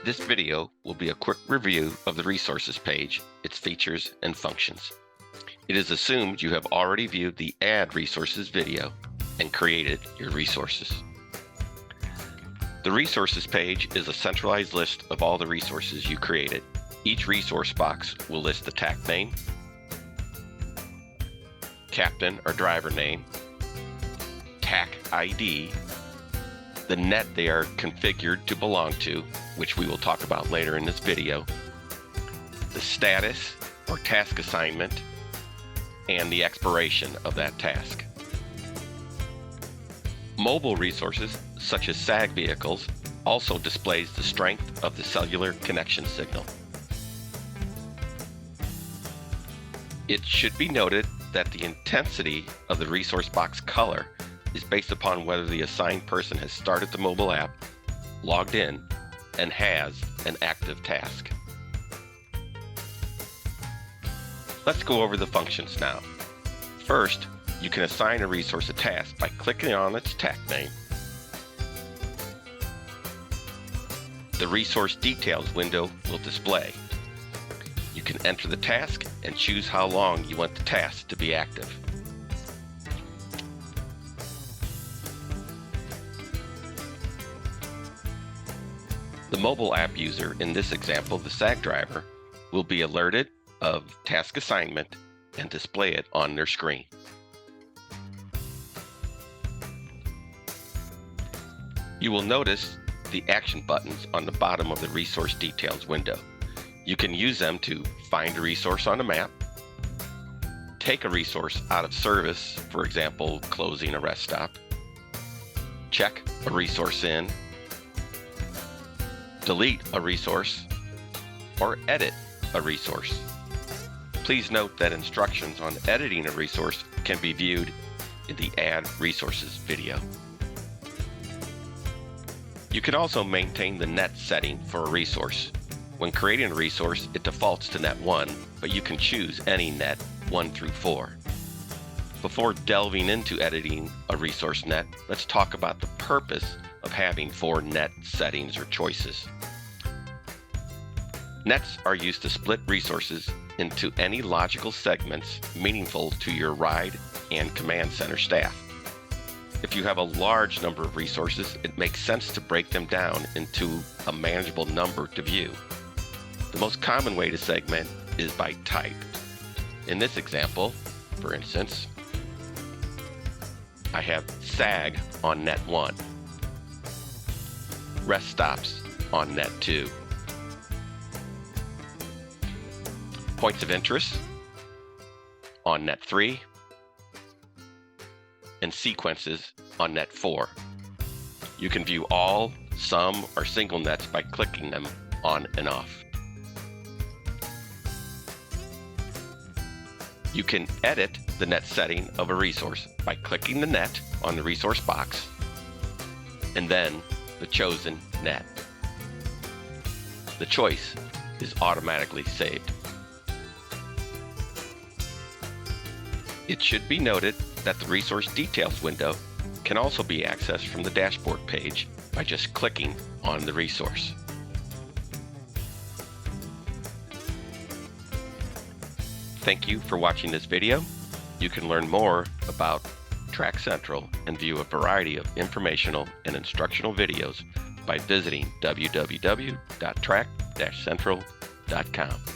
This video will be a quick review of the resources page, its features and functions. It is assumed you have already viewed the Add Resources video and created your resources. The resources page is a centralized list of all the resources you created. Each resource box will list the TAC name, captain or driver name, TAC ID, the net they are configured to belong to, which we will talk about later in this video, the status or task assignment, and the expiration of that task. Mobile resources, such as SAG vehicles, also displays the strength of the cellular connection signal. It should be noted that the intensity of the resource box color is based upon whether the assigned person has started the mobile app, logged in, and has an active task. Let's go over the functions now. First, you can assign a resource a task by clicking on its TAC name. The resource details window will display. You can enter the task and choose how long you want the task to be active. The mobile app user, in this example, the SAG driver, will be alerted of task assignment and display it on their screen. You will notice the action buttons on the bottom of the resource details window. You can use them to find a resource on a map, take a resource out of service, for example, closing a rest stop, check a resource in, delete a resource, or edit a resource. Please note that instructions on editing a resource can be viewed in the Add Resources video. You can also maintain the net setting for a resource. When creating a resource, it defaults to net 1, but you can choose any net 1 through 4. Before delving into editing a resource net, let's talk about the purpose of having 4 net settings or choices. Nets are used to split resources into any logical segments meaningful to your ride and command center staff. If you have a large number of resources, it makes sense to break them down into a manageable number to view. The most common way to segment is by type. In this example, for instance, I have SAG on net 1, rest stops on net 2, points of interest on net 3, and sequences on net 4. You can view all, some, or single nets by clicking them on and off. You can edit the net setting of a resource by clicking the net on the resource box and then the chosen net. The choice is automatically saved. It should be noted that the resource details window can also be accessed from the dashboard page by just clicking on the resource. Thank you for watching this video. You can learn more about Track Central and view a variety of informational and instructional videos by visiting www.track-central.com.